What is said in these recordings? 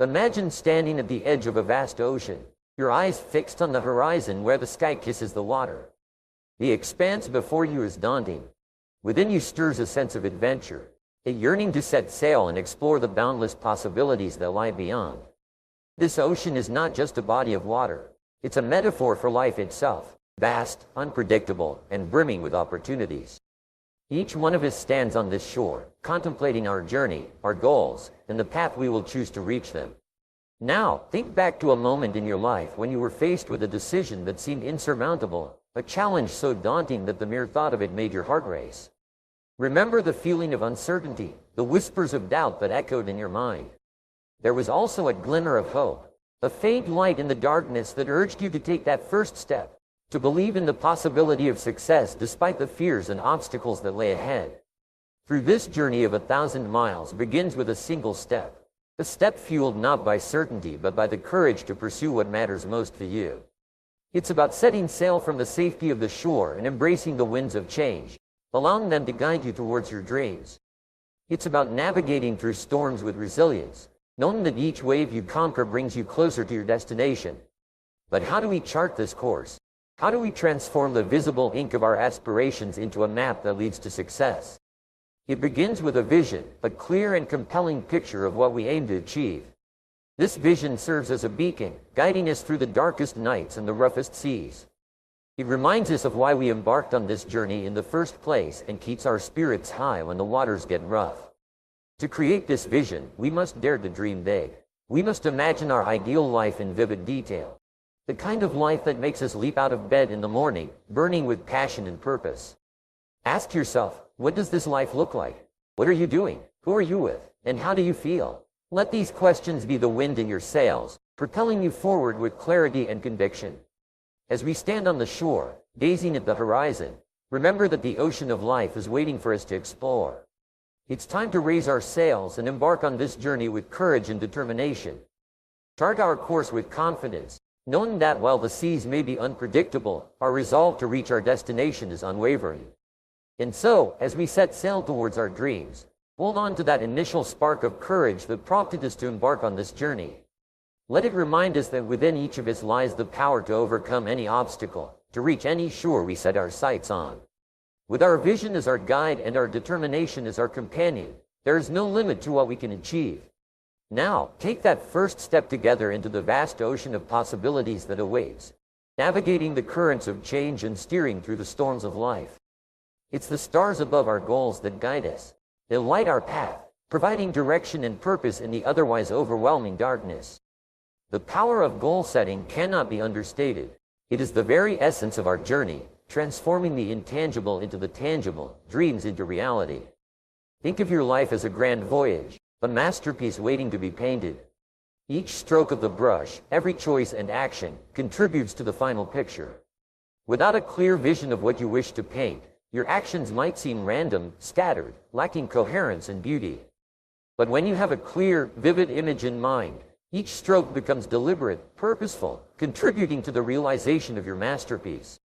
Imagine standing at the edge of a vast ocean, your eyes fixed on the horizon where the sky kisses the water. The expanse before you is daunting. Within you stirs a sense of adventure, a yearning to set sail and explore the boundless possibilities that lie beyond. This ocean is not just a body of water. It's a metaphor for life itself, vast, unpredictable, and brimming with opportunities. Each one of us stands on this shore, contemplating our journey, our goals, and the path we will choose to reach them. Now, think back to a moment in your life when you were faced with a decision that seemed insurmountable, a challenge so daunting that the mere thought of it made your heart race. Remember the feeling of uncertainty, the whispers of doubt that echoed in your mind. There was also a glimmer of hope, a faint light in the darkness that urged you to take that first step, to believe in the possibility of success despite the fears and obstacles that lay ahead. Through this journey of 1,000 miles begins with a single step, a step fueled not by certainty but by the courage to pursue what matters most to you. It's about setting sail from the safety of the shore and embracing the winds of change, allowing them to guide you towards your dreams. It's about navigating through storms with resilience, knowing that each wave you conquer brings you closer to your destination. But how do we chart this course? How do we transform the visible ink of our aspirations into a map that leads to success? It begins with a vision, a clear and compelling picture of what we aim to achieve. This vision serves as a beacon, guiding us through the darkest nights and the roughest seas. It reminds us of why we embarked on this journey in the first place and keeps our spirits high when the waters get rough. To create this vision, we must dare to dream big. We must imagine our ideal life in vivid detail. The kind of life that makes us leap out of bed in the morning, burning with passion and purpose. Ask yourself, what does this life look like? What are you doing? Who are you with? And how do you feel? Let these questions be the wind in your sails, propelling you forward with clarity and conviction. As we stand on the shore, gazing at the horizon, remember that the ocean of life is waiting for us to explore. It's time to raise our sails and embark on this journey with courage and determination. Chart our course with confidence, knowing that while the seas may be unpredictable, our resolve to reach our destination is unwavering. And so, as we set sail towards our dreams, hold on to that initial spark of courage that prompted us to embark on this journey. Let it remind us that within each of us lies the power to overcome any obstacle, to reach any shore we set our sights on. With our vision as our guide and our determination as our companion, there is no limit to what we can achieve. Now, take that first step together into the vast ocean of possibilities that awaits, navigating the currents of change and steering through the storms of life. It's the stars above our goals that guide us. They light our path, providing direction and purpose in the otherwise overwhelming darkness. The power of goal setting cannot be understated. It is the very essence of our journey, transforming the intangible into the tangible, dreams into reality. Think of your life as a grand voyage, a masterpiece waiting to be painted. Each stroke of the brush, every choice and action, contributes to the final picture. Without a clear vision of what you wish to paint, your actions might seem random, scattered, lacking coherence and beauty. But when you have a clear, vivid image in mind, each stroke becomes deliberate, purposeful, contributing to the realization of your masterpiece.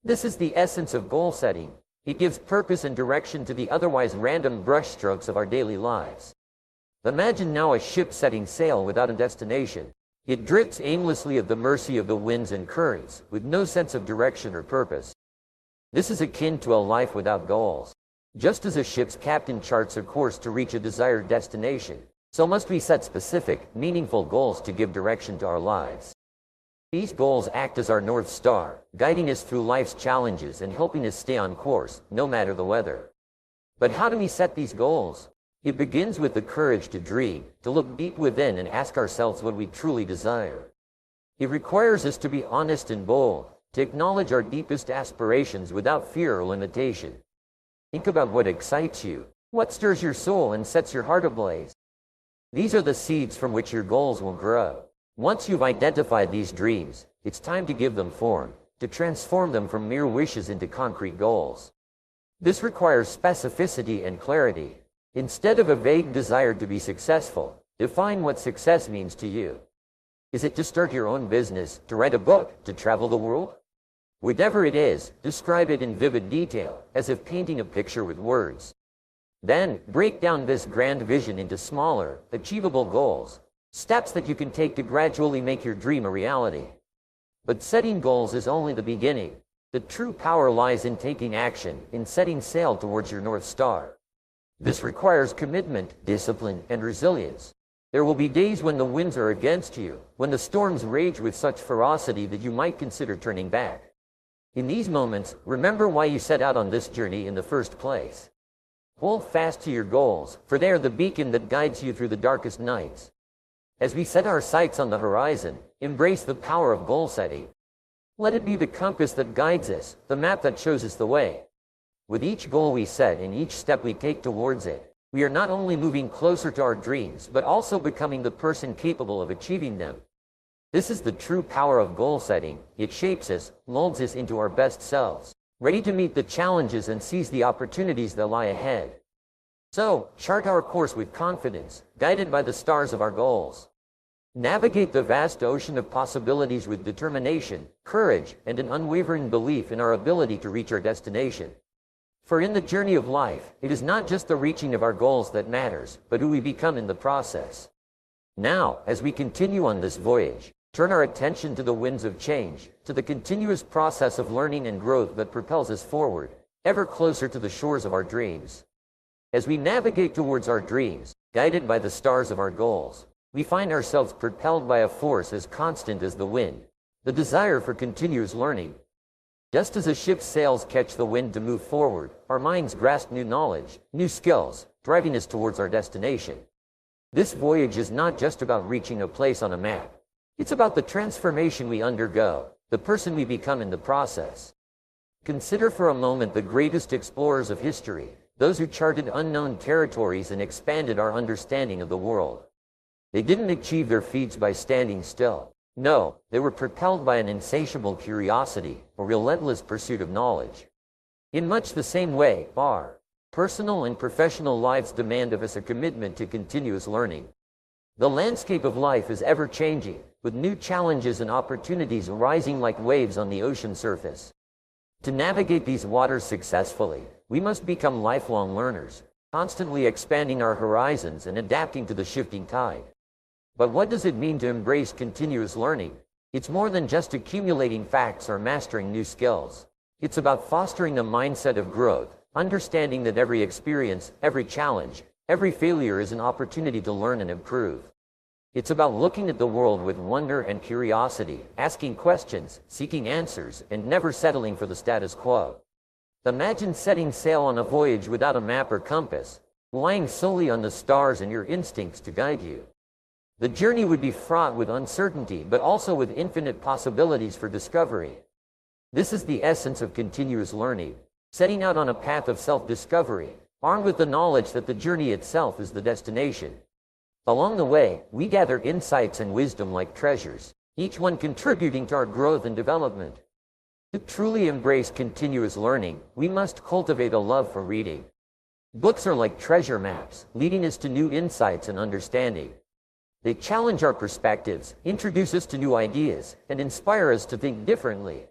This is the essence of goal setting. It gives purpose and direction to the otherwise random brushstrokes of our daily lives. Imagine now a ship setting sail without a destination. It drifts aimlessly at the mercy of the winds and currents, with no sense of direction or purpose. This is akin to a life without goals. Just as a ship's captain charts a course to reach a desired destination, so must we set specific, meaningful goals to give direction to our lives. These goals act as our North Star, guiding us through life's challenges and helping us stay on course, no matter the weather. But how do we set these goals? It begins with the courage to dream, to look deep within and ask ourselves what we truly desire. It requires us to be honest and bold, to acknowledge our deepest aspirations without fear or limitation. Think about what excites you, what stirs your soul and sets your heart ablaze. These are the seeds from which your goals will grow. Once you've identified these dreams, it's time to give them form, to transform them from mere wishes into concrete goals. This requires specificity and clarity. Instead of a vague desire to be successful, define what success means to you. Is it to start your own business, to write a book, to travel the world? Whatever it is, describe it in vivid detail, as if painting a picture with words. Then, break down this grand vision into smaller, achievable goals. Steps that you can take to gradually make your dream a reality. But setting goals is only the beginning. The true power lies in taking action, in setting sail towards your North Star. This requires commitment, discipline, and resilience. There will be days when the winds are against you, when the storms rage with such ferocity that you might consider turning back. In these moments, remember why you set out on this journey in the first place. Hold fast to your goals, for they are the beacon that guides you through the darkest nights. As we set our sights on the horizon, embrace the power of goal setting. Let it be the compass that guides us, the map that shows us the way. With each goal we set and each step we take towards it, we are not only moving closer to our dreams, but also becoming the person capable of achieving them. This is the true power of goal setting. It shapes us, molds us into our best selves, ready to meet the challenges and seize the opportunities that lie ahead. So, chart our course with confidence, guided by the stars of our goals. Navigate the vast ocean of possibilities with determination, courage, and an unwavering belief in our ability to reach our destination. For in the journey of life, it is not just the reaching of our goals that matters, but who we become in the process. Now, as we continue on this voyage, turn our attention to the winds of change, to the continuous process of learning and growth that propels us forward, ever closer to the shores of our dreams. As we navigate towards our dreams, guided by the stars of our goals, we find ourselves propelled by a force as constant as the wind, the desire for continuous learning. Just as a ship's sails catch the wind to move forward, our minds grasp new knowledge, new skills, driving us towards our destination. This voyage is not just about reaching a place on a map. It's about the transformation we undergo, the person we become in the process. Consider for a moment the greatest explorers of history, those who charted unknown territories and expanded our understanding of the world. They didn't achieve their feats by standing still. No, they were propelled by an insatiable curiosity, a relentless pursuit of knowledge. In much the same way, our personal and professional lives demand of us a commitment to continuous learning. The landscape of life is ever-changing, with new challenges and opportunities arising like waves on the ocean surface. To navigate these waters successfully, we must become lifelong learners, constantly expanding our horizons and adapting to the shifting tide. But what does it mean to embrace continuous learning? It's more than just accumulating facts or mastering new skills. It's about fostering a mindset of growth, understanding that every experience, every challenge, every failure is an opportunity to learn and improve. It's about looking at the world with wonder and curiosity, asking questions, seeking answers, and never settling for the status quo. Imagine setting sail on a voyage without a map or compass, relying solely on the stars and your instincts to guide you. The journey would be fraught with uncertainty, but also with infinite possibilities for discovery. This is the essence of continuous learning, setting out on a path of self-discovery, armed with the knowledge that the journey itself is the destination. Along the way, we gather insights and wisdom like treasures, each one contributing to our growth and development. To truly embrace continuous learning, we must cultivate a love for reading. Books are like treasure maps, leading us to new insights and understanding. They challenge our perspectives, introduce us to new ideas, and inspire us to think differently.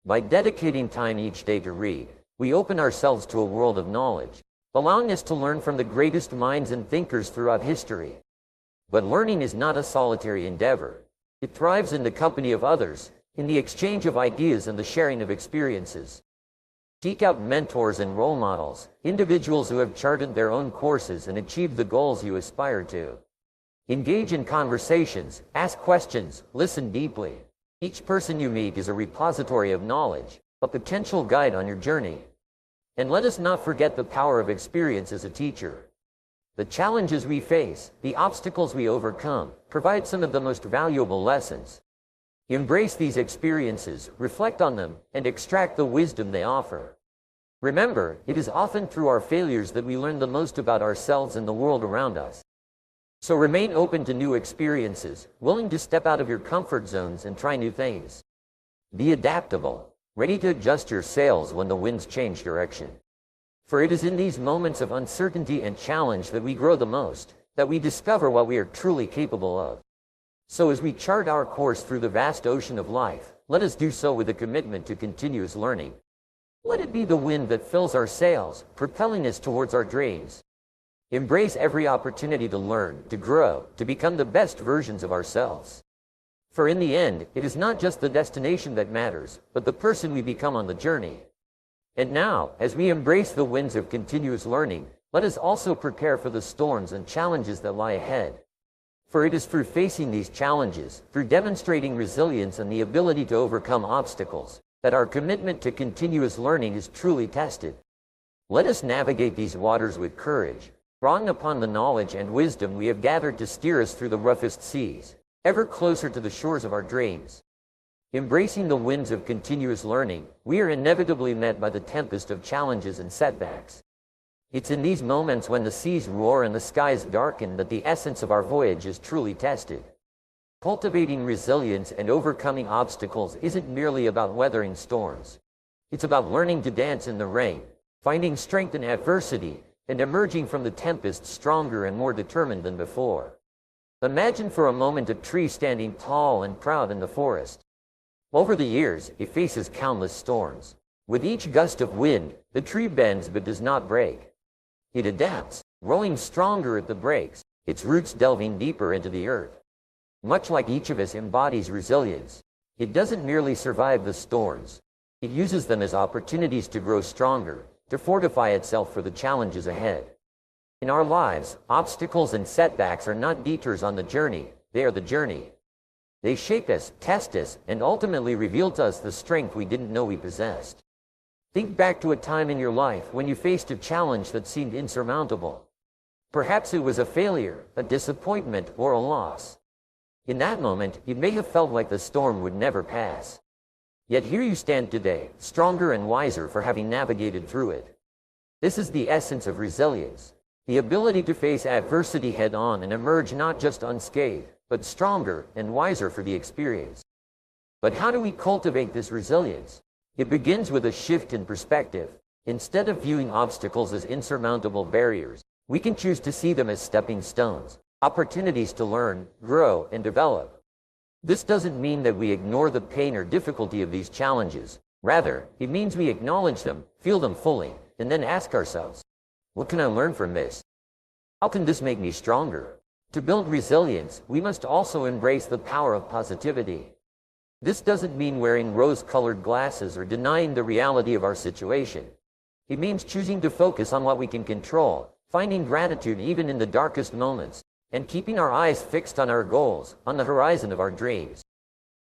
By dedicating time each day to read, we open ourselves to a world of knowledge, allowing us to learn from the greatest minds and thinkers throughout history. But learning is not a solitary endeavor. It thrives in the company of others, in the exchange of ideas and the sharing of experiences. Seek out mentors and role models, individuals who have charted their own courses and achieved the goals you aspire to. Engage in conversations, ask questions, listen deeply. Each person you meet is a repository of knowledge, a potential guide on your journey. And let us not forget the power of experience as a teacher. The challenges we face, the obstacles we overcome, provide some of the most valuable lessons. Embrace these experiences, reflect on them, and extract the wisdom they offer. Remember, it is often through our failures that we learn the most about ourselves and the world around us. So remain open to new experiences, willing to step out of your comfort zones and try new things. Be adaptable, ready to adjust your sails when the winds change direction. For it is in these moments of uncertainty and challenge that we grow the most, that we discover what we are truly capable of. So as we chart our course through the vast ocean of life, let us do so with a commitment to continuous learning. Let it be the wind that fills our sails, propelling us towards our dreams. Embrace every opportunity to learn, to grow, to become the best versions of ourselves. For in the end, it is not just the destination that matters, but the person we become on the journey. And now, as we embrace the winds of continuous learning, let us also prepare for the storms and challenges that lie ahead. For it is through facing these challenges, through demonstrating resilience and the ability to overcome obstacles, that our commitment to continuous learning is truly tested. Let us navigate these waters with courage, drawing upon the knowledge and wisdom we have gathered to steer us through the roughest seas, ever closer to the shores of our dreams. Embracing the winds of continuous learning, we are inevitably met by the tempest of challenges and setbacks. It's in these moments when the seas roar and the skies darken that the essence of our voyage is truly tested. Cultivating resilience and overcoming obstacles isn't merely about weathering storms. It's about learning to dance in the rain, finding strength in adversity, and emerging from the tempest stronger and more determined than before. Imagine for a moment a tree standing tall and proud in the forest. Over the years, it faces countless storms. With each gust of wind, the tree bends but does not break. It adapts, growing stronger at the breaks, its roots delving deeper into the earth. Much like each of us embodies resilience, it doesn't merely survive the storms. It uses them as opportunities to grow stronger, to fortify itself for the challenges ahead. In our lives, obstacles and setbacks are not detours on the journey, they are the journey. They shape us, test us, and ultimately reveal to us the strength we didn't know we possessed. Think back to a time in your life when you faced a challenge that seemed insurmountable. Perhaps it was a failure, a disappointment, or a loss. In that moment, it may have felt like the storm would never pass. Yet here you stand today, stronger and wiser for having navigated through it. This is the essence of resilience, the ability to face adversity head-on and emerge not just unscathed, but stronger and wiser for the experience. But how do we cultivate this resilience? It begins with a shift in perspective. Instead of viewing obstacles as insurmountable barriers, we can choose to see them as stepping stones, opportunities to learn, grow, and develop. This doesn't mean that we ignore the pain or difficulty of these challenges. Rather, it means we acknowledge them, feel them fully, and then ask ourselves, what can I learn from this? How can this make me stronger? To build resilience, we must also embrace the power of positivity. This doesn't mean wearing rose-colored glasses or denying the reality of our situation. It means choosing to focus on what we can control, finding gratitude even in the darkest moments, and keeping our eyes fixed on our goals, on the horizon of our dreams.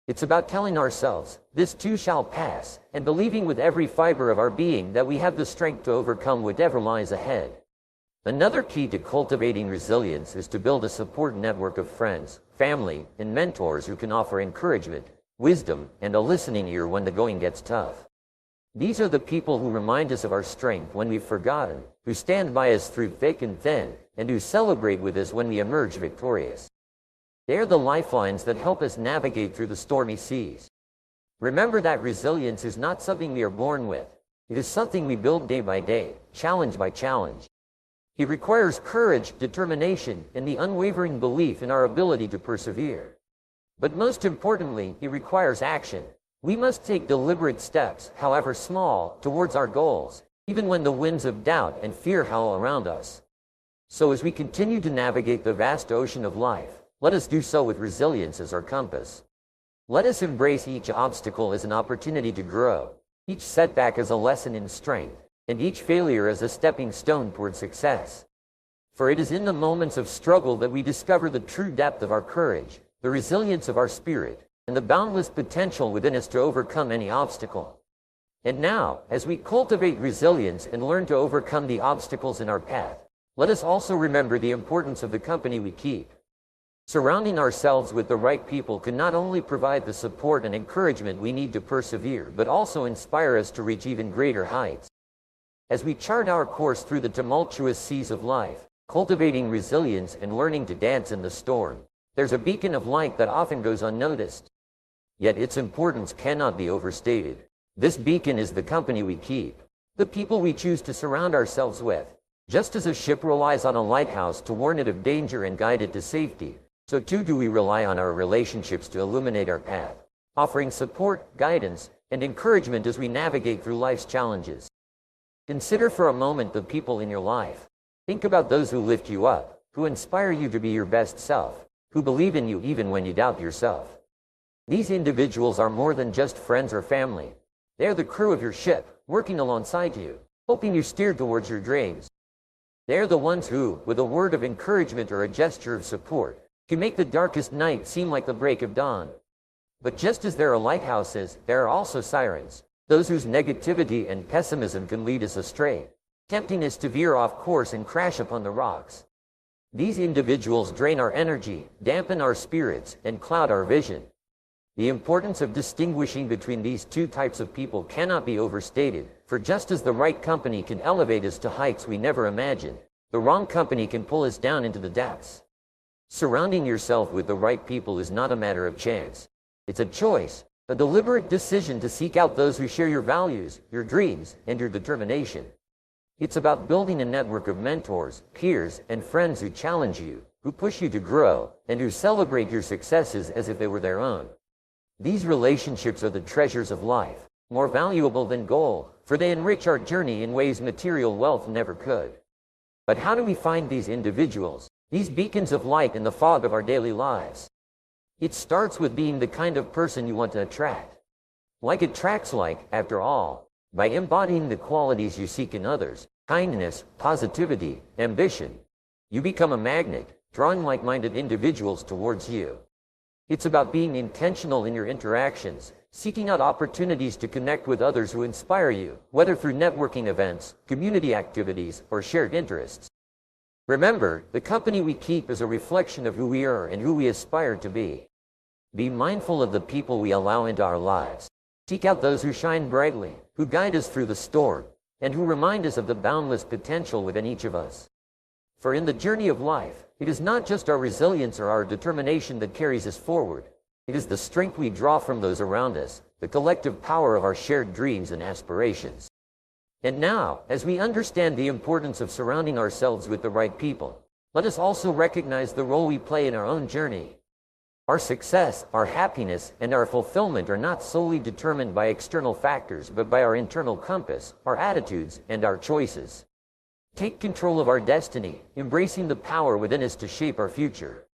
It's about telling ourselves, this too shall pass, and believing with every fiber of our being that we have the strength to overcome whatever lies ahead. Another key to cultivating resilience is to build a support network of friends, family, and mentors who can offer encouragement, wisdom, and a listening ear when the going gets tough. These are the people who remind us of our strength when we've forgotten, who stand by us through thick and thin, and who celebrate with us when we emerge victorious. They are the lifelines that help us navigate through the stormy seas. Remember that resilience is not something we are born with. It is something we build day by day, challenge by challenge. It requires courage, determination, and the unwavering belief in our ability to persevere. But most importantly, it requires action. We must take deliberate steps, however small, towards our goals, even when the winds of doubt and fear howl around us. So as we continue to navigate the vast ocean of life, let us do so with resilience as our compass. Let us embrace each obstacle as an opportunity to grow, each setback as a lesson in strength, and each failure as a stepping stone toward success. For it is in the moments of struggle that we discover the true depth of our courage, the resilience of our spirit, and the boundless potential within us to overcome any obstacle. And now, as we cultivate resilience and learn to overcome the obstacles in our path, let us also remember the importance of the company we keep. Surrounding ourselves with the right people can not only provide the support and encouragement we need to persevere, but also inspire us to reach even greater heights. As we chart our course through the tumultuous seas of life, cultivating resilience and learning to dance in the storm, there's a beacon of light that often goes unnoticed. Yet its importance cannot be overstated. This beacon is the company we keep, the people we choose to surround ourselves with. Just as a ship relies on a lighthouse to warn it of danger and guide it to safety, so too do we rely on our relationships to illuminate our path, offering support, guidance, and encouragement as we navigate through life's challenges. Consider for a moment the people in your life. Think about those who lift you up, who inspire you to be your best self, who believe in you even when you doubt yourself. These individuals are more than just friends or family. They are the crew of your ship, working alongside you, helping you steer towards your dreams. They are the ones who, with a word of encouragement or a gesture of support, can make the darkest night seem like the break of dawn. But just as there are lighthouses, there are also sirens, those whose negativity and pessimism can lead us astray, tempting us to veer off course and crash upon the rocks. These individuals drain our energy, dampen our spirits, and cloud our vision. The importance of distinguishing between these two types of people cannot be overstated, for just as the right company can elevate us to heights we never imagined, the wrong company can pull us down into the depths. Surrounding yourself with the right people is not a matter of chance. It's a choice, a deliberate decision to seek out those who share your values, your dreams, and your determination. It's about building a network of mentors, peers, and friends who challenge you, who push you to grow, and who celebrate your successes as if they were their own. These relationships are the treasures of life, more valuable than gold, for they enrich our journey in ways material wealth never could. But how do we find these individuals, these beacons of light in the fog of our daily lives? It starts with being the kind of person you want to attract. Like attracts like, after all. By embodying the qualities you seek in others, kindness, positivity, ambition, you become a magnet, drawing like-minded individuals towards you. It's about being intentional in your interactions, seeking out opportunities to connect with others who inspire you, whether through networking events, community activities, or shared interests. Remember, the company we keep is a reflection of who we are and who we aspire to be. Be mindful of the people we allow into our lives. Seek out those who shine brightly, who guide us through the storm, and who remind us of the boundless potential within each of us. For in the journey of life, it is not just our resilience or our determination that carries us forward. It is the strength we draw from those around us, the collective power of our shared dreams and aspirations. And now, as we understand the importance of surrounding ourselves with the right people, let us also recognize the role we play in our own journey. Our success, our happiness, and our fulfillment are not solely determined by external factors, but by our internal compass, our attitudes, and our choices. Take control of our destiny, embracing the power within us to shape our future.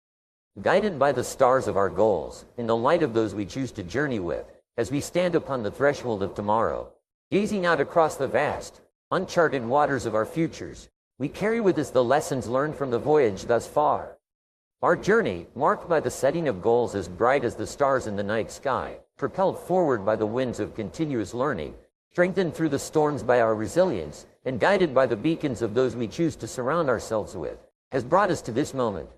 Guided by the stars of our goals, in the light of those we choose to journey with, as we stand upon the threshold of tomorrow, gazing out across the vast, uncharted waters of our futures, we carry with us the lessons learned from the voyage thus far. Our journey, marked by the setting of goals as bright as the stars in the night sky, propelled forward by the winds of continuous learning, strengthened through the storms by our resilience, and guided by the beacons of those we choose to surround ourselves with, has brought us to this moment.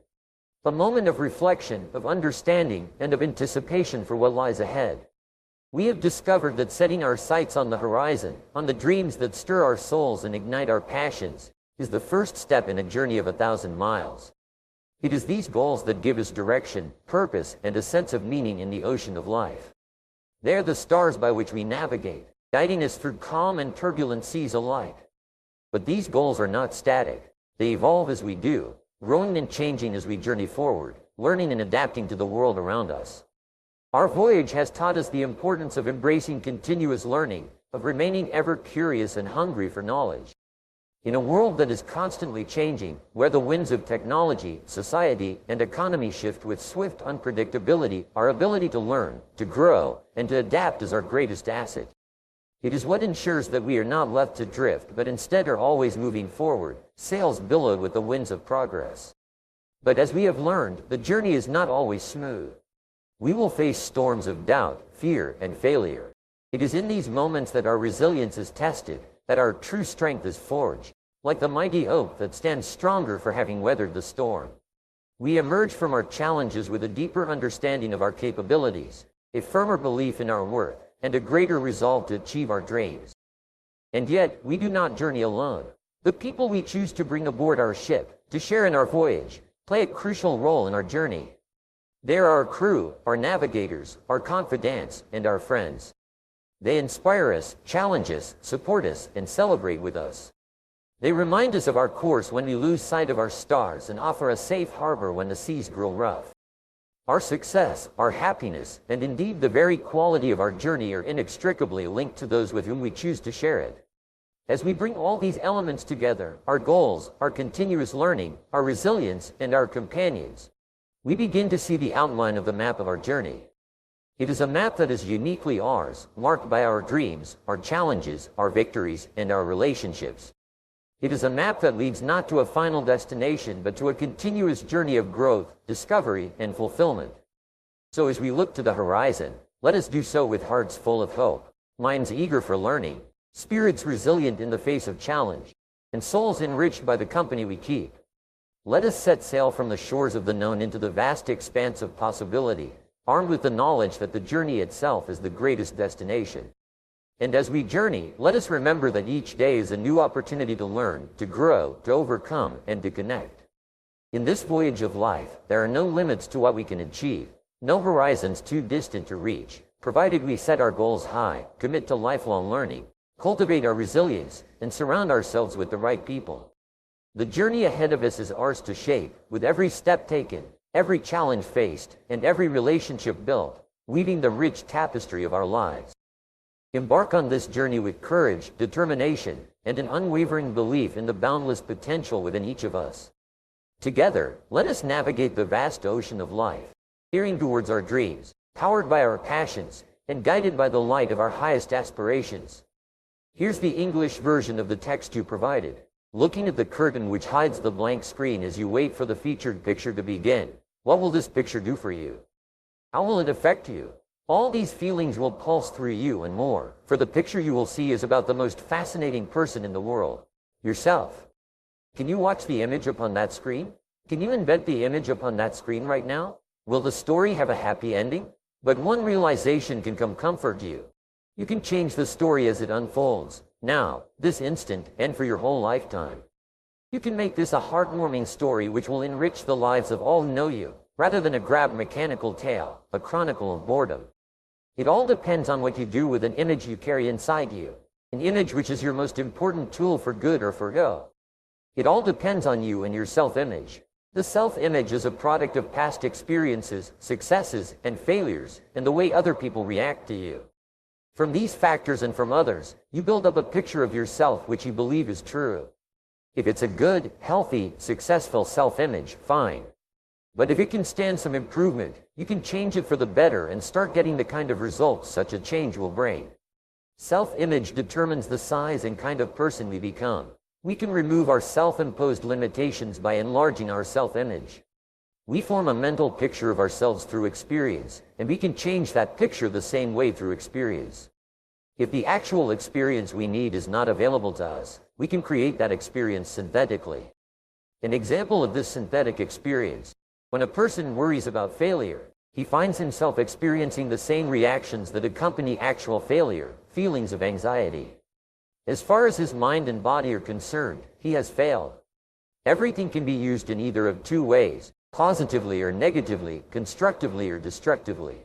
A moment of reflection, of understanding, and of anticipation for what lies ahead. We have discovered that setting our sights on the horizon, on the dreams that stir our souls and ignite our passions, is the first step in a journey of 1,000 miles. It is these goals that give us direction, purpose, and a sense of meaning in the ocean of life. They are the stars by which we navigate, guiding us through calm and turbulent seas alike. But these goals are not static. They evolve as we do, growing and changing as we journey forward, learning and adapting to the world around us. Our voyage has taught us the importance of embracing continuous learning, of remaining ever curious and hungry for knowledge. In a world that is constantly changing, where the winds of technology, society, and economy shift with swift unpredictability, our ability to learn, to grow, and to adapt is our greatest asset. It is what ensures that we are not left to drift, but instead are always moving forward, sails billowed with the winds of progress. But as we have learned, the journey is not always smooth. We will face storms of doubt, fear, and failure. It is in these moments that our resilience is tested, that our true strength is forged, like the mighty oak that stands stronger for having weathered the storm. We emerge from our challenges with a deeper understanding of our capabilities, a firmer belief in our worth, and a greater resolve to achieve our dreams. And yet, we do not journey alone. The people we choose to bring aboard our ship, to share in our voyage, play a crucial role in our journey. They are our crew, our navigators, our confidants, and our friends. They inspire us, challenge us, support us, and celebrate with us. They remind us of our course when we lose sight of our stars and offer a safe harbor when the seas grow rough. Our success, our happiness, and indeed the very quality of our journey are inextricably linked to those with whom we choose to share it. As we bring all these elements together, our goals, our continuous learning, our resilience, and our companions, we begin to see the outline of the map of our journey. It is a map that is uniquely ours, marked by our dreams, our challenges, our victories, and our relationships. It is a map that leads not to a final destination, but to a continuous journey of growth, discovery, and fulfillment. So as we look to the horizon, let us do so with hearts full of hope, minds eager for learning, spirits resilient in the face of challenge, and souls enriched by the company we keep. Let us set sail from the shores of the known into the vast expanse of possibility, armed with the knowledge that the journey itself is the greatest destination. And as we journey, let us remember that each day is a new opportunity to learn, to grow, to overcome, and to connect. In this voyage of life, there are no limits to what we can achieve, no horizons too distant to reach, provided we set our goals high, commit to lifelong learning, cultivate our resilience, and surround ourselves with the right people. The journey ahead of us is ours to shape, with every step taken, every challenge faced, and every relationship built, weaving the rich tapestry of our lives. Embark on this journey with courage, determination, and an unwavering belief in the boundless potential within each of us. Together, let us navigate the vast ocean of life, steering towards our dreams, powered by our passions, and guided by the light of our highest aspirations. Here's the English version of the text you provided. Looking at the curtain which hides the blank screen as you wait for the featured picture to begin, what will this picture do for you? How will it affect you? All these feelings will pulse through you and more, for the picture you will see is about the most fascinating person in the world, yourself. Can you watch the image upon that screen? Can you embed the image upon that screen right now? Will the story have a happy ending? But one realization can comfort you. You can change the story as it unfolds, now, this instant, and for your whole lifetime. You can make this a heartwarming story which will enrich the lives of all who know you, rather than a grab mechanical tale, a chronicle of boredom. It all depends on what you do with an image you carry inside you, an image which is your most important tool for good or for ill. It all depends on you and your self-image. The self-image is a product of past experiences, successes, and failures, and the way other people react to you. From these factors and from others, you build up a picture of yourself which you believe is true. If it's a good, healthy, successful self-image, fine. But if it can stand some improvement, you can change it for the better and start getting the kind of results such a change will bring. Self-image determines the size and kind of person we become. We can remove our self-imposed limitations by enlarging our self-image. We form a mental picture of ourselves through experience, and we can change that picture the same way through experience. If the actual experience we need is not available to us, we can create that experience synthetically. An example of this synthetic experience: when a person worries about failure, he finds himself experiencing the same reactions that accompany actual failure, feelings of anxiety. As far as his mind and body are concerned, he has failed. Everything can be used in either of two ways: positively or negatively, constructively or destructively.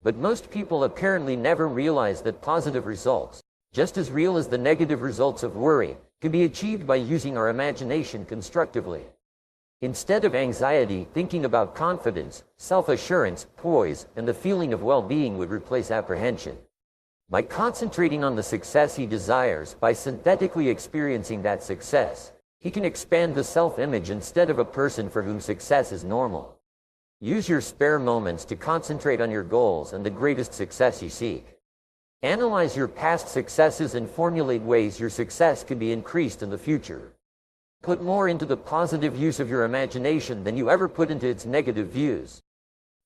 But most people apparently never realize that positive results, just as real as the negative results of worry, can be achieved by using our imagination constructively. Instead of anxiety, thinking about confidence, self-assurance, poise, and the feeling of well-being would replace apprehension. By concentrating on the success he desires, by synthetically experiencing that success, he can expand the self-image instead of a person for whom success is normal. Use your spare moments to concentrate on your goals and the greatest success you seek. Analyze your past successes and formulate ways your success can be increased in the future. Put more into the positive use of your imagination than you ever put into its negative views.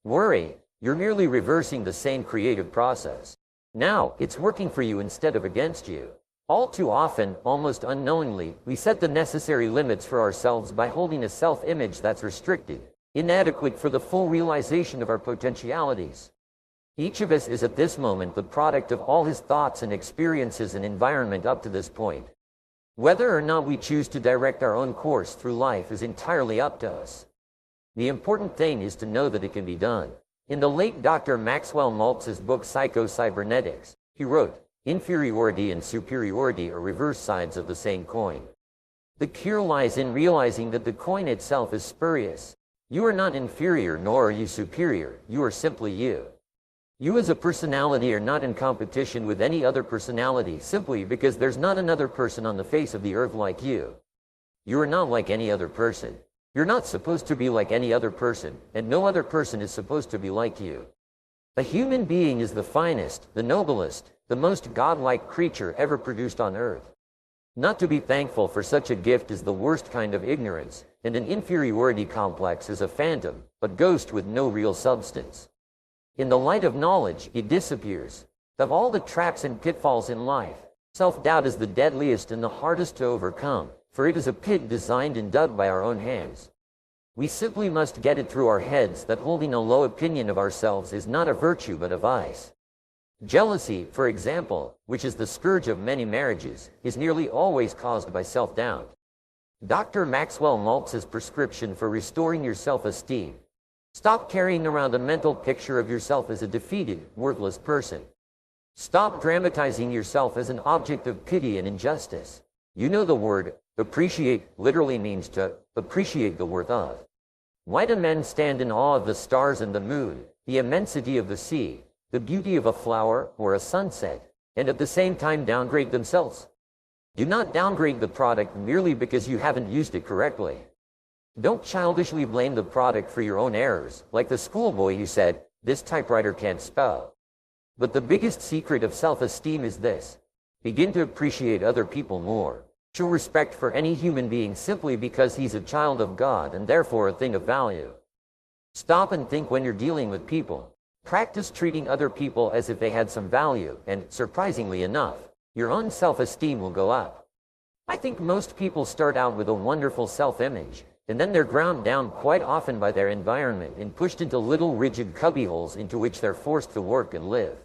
Worry, you're merely reversing the same creative process. Now, it's working for you instead of against you. All too often, almost unknowingly, we set the necessary limits for ourselves by holding a self-image that's restricted, inadequate for the full realization of our potentialities. Each of us is at this moment the product of all his thoughts and experiences and environment up to this point. Whether or not we choose to direct our own course through life is entirely up to us. The important thing is to know that it can be done. In the late Dr. Maxwell Maltz's book Psycho-Cybernetics, he wrote, "Inferiority and superiority are reverse sides of the same coin. The cure lies in realizing that the coin itself is spurious. You are not inferior nor are you superior, you are simply you." You as a personality are not in competition with any other personality simply because there's not another person on the face of the earth like you. You are not like any other person. You're not supposed to be like any other person, and no other person is supposed to be like you. A human being is the finest, the noblest, the most godlike creature ever produced on earth. Not to be thankful for such a gift is the worst kind of ignorance, and an inferiority complex is a phantom, a ghost with no real substance. In the light of knowledge, it disappears. Of all the traps and pitfalls in life, self-doubt is the deadliest and the hardest to overcome, for it is a pit designed and dug by our own hands. We simply must get it through our heads that holding a low opinion of ourselves is not a virtue but a vice. Jealousy, for example, which is the scourge of many marriages, is nearly always caused by self-doubt. Dr. Maxwell Maltz's prescription for restoring your self-esteem: stop carrying around a mental picture of yourself as a defeated, worthless person. Stop dramatizing yourself as an object of pity and injustice. You know the word appreciate literally means to appreciate the worth of. Why do men stand in awe of the stars and the moon, the immensity of the sea, the beauty of a flower or a sunset, and at the same time downgrade themselves? Do not downgrade the product merely because you haven't used it correctly. Don't childishly blame the product for your own errors, like the schoolboy who said, "This typewriter can't spell." But the biggest secret of self-esteem is this: begin to appreciate other people more. Show respect for any human being simply because he's a child of God and therefore a thing of value. Stop and think when you're dealing with people. Practice treating other people as if they had some value, and, surprisingly enough, your own self-esteem will go up. I think most people start out with a wonderful self-image, and then they're ground down quite often by their environment and pushed into little rigid cubbyholes into which they're forced to work and live.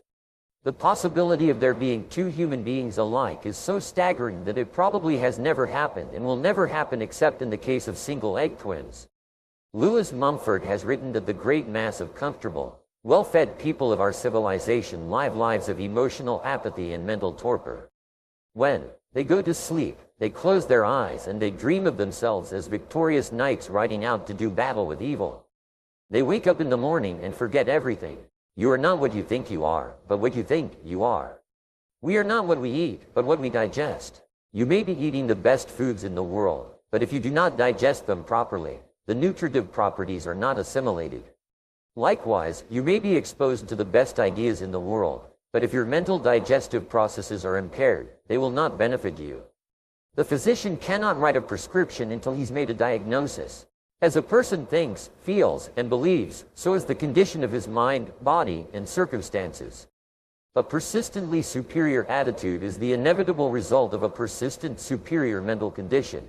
The possibility of there being two human beings alike is so staggering that it probably has never happened and will never happen except in the case of single egg twins. Lewis Mumford has written that the great mass of comfortable, well-fed people of our civilization live lives of emotional apathy and mental torpor. When they go to sleep, they close their eyes and they dream of themselves as victorious knights riding out to do battle with evil. They wake up in the morning and forget everything. You are not what you think you are, but what you think you are. We are not what we eat, but what we digest. You may be eating the best foods in the world, but if you do not digest them properly, the nutritive properties are not assimilated. Likewise, you may be exposed to the best ideas in the world, but if your mental digestive processes are impaired, they will not benefit you. The physician cannot write a prescription until he's made a diagnosis. As a person thinks, feels, and believes, so is the condition of his mind, body, and circumstances. A persistently superior attitude is the inevitable result of a persistent superior mental condition.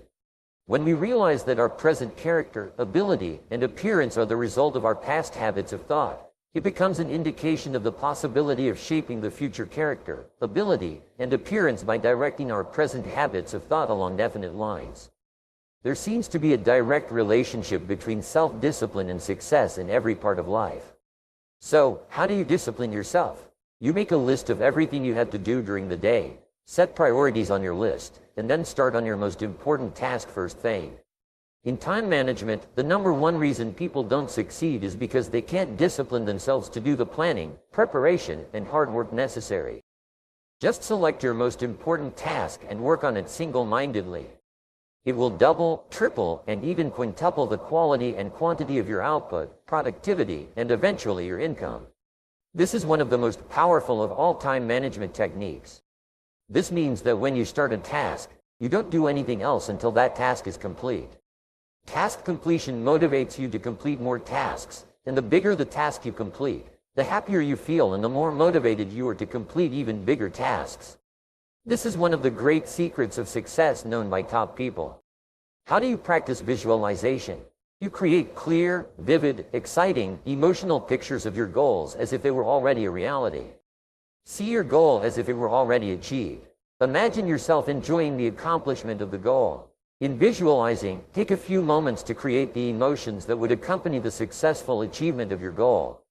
When we realize that our present character, ability, and appearance are the result of our past habits of thought, it becomes an indication of the possibility of shaping the future character, ability, and appearance by directing our present habits of thought along definite lines. There seems to be a direct relationship between self-discipline and success in every part of life. So, how do you discipline yourself? You make a list of everything you have to do during the day, set priorities on your list, and then start on your most important task first thing. In time management, the number one reason people don't succeed is because they can't discipline themselves to do the planning, preparation, and hard work necessary. Just select your most important task and work on it single-mindedly. It will double, triple, and even quintuple the quality and quantity of your output, productivity, and eventually your income. This is one of the most powerful of all time management techniques. This means that when you start a task, you don't do anything else until that task is complete. Task completion motivates you to complete more tasks, and the bigger the task you complete, the happier you feel and the more motivated you are to complete even bigger tasks. This is one of the great secrets of success known by top people. How do you practice visualization? You create clear, vivid, exciting, emotional pictures of your goals as if they were already a reality. See your goal as if it were already achieved. Imagine yourself enjoying the accomplishment of the goal. In visualizing, take a few moments to create the emotions that would accompany the successful achievement of your goal.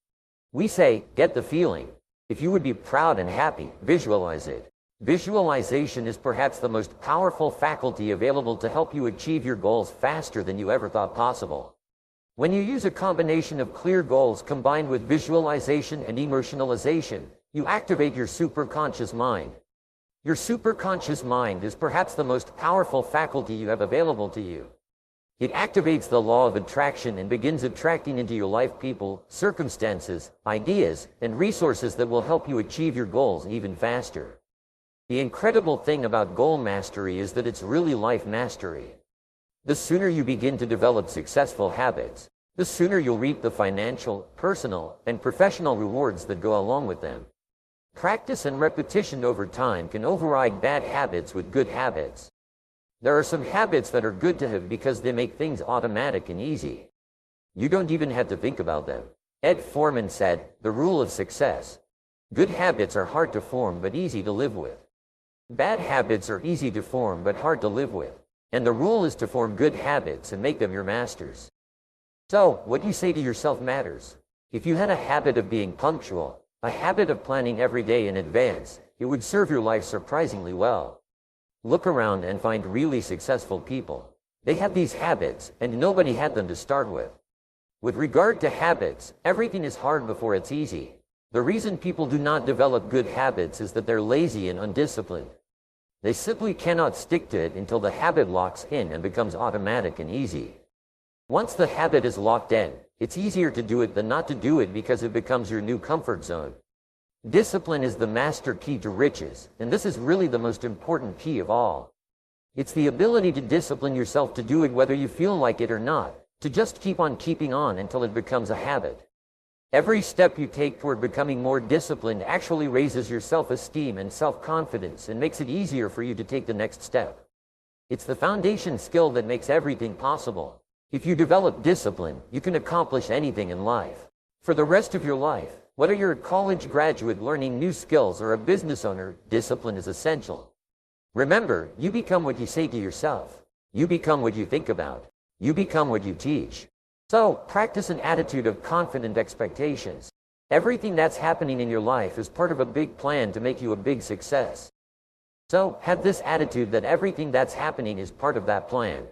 We say, get the feeling. If you would be proud and happy, visualize it. Visualization is perhaps the most powerful faculty available to help you achieve your goals faster than you ever thought possible. When you use a combination of clear goals combined with visualization and emotionalization, you activate your superconscious mind. Your superconscious mind is perhaps the most powerful faculty you have available to you. It activates the law of attraction and begins attracting into your life people, circumstances, ideas, and resources that will help you achieve your goals even faster. The incredible thing about goal mastery is that it's really life mastery. The sooner you begin to develop successful habits, the sooner you'll reap the financial, personal, and professional rewards that go along with them. Practice and repetition over time can override bad habits with good habits. There are some habits that are good to have because they make things automatic and easy. You don't even have to think about them. Ed Foreman said, "The rule of success. Good habits are hard to form but easy to live with. Bad habits are easy to form but hard to live with. And the rule is to form good habits and make them your masters." So, what you say to yourself matters. If you had a habit of being punctual, a habit of planning every day in advance, it would serve your life surprisingly well. Look around and find really successful people. They have these habits, and nobody had them to start with. With regard to habits, everything is hard before it's easy. The reason people do not develop good habits is that they're lazy and undisciplined. They simply cannot stick to it until the habit locks in and becomes automatic and easy. Once the habit is locked in, it's easier to do it than not to do it because it becomes your new comfort zone. Discipline is the master key to riches, and this is really the most important key of all. It's the ability to discipline yourself to do it whether you feel like it or not, to just keep on keeping on until it becomes a habit. Every step you take toward becoming more disciplined actually raises your self-esteem and self-confidence and makes it easier for you to take the next step. It's the foundation skill that makes everything possible. If you develop discipline, you can accomplish anything in life. For the rest of your life, whether you're a college graduate learning new skills or a business owner, discipline is essential. Remember, you become what you say to yourself. You become what you think about. You become what you teach. So, practice an attitude of confident expectations. Everything that's happening in your life is part of a big plan to make you a big success. So, have this attitude that everything that's happening is part of that plan.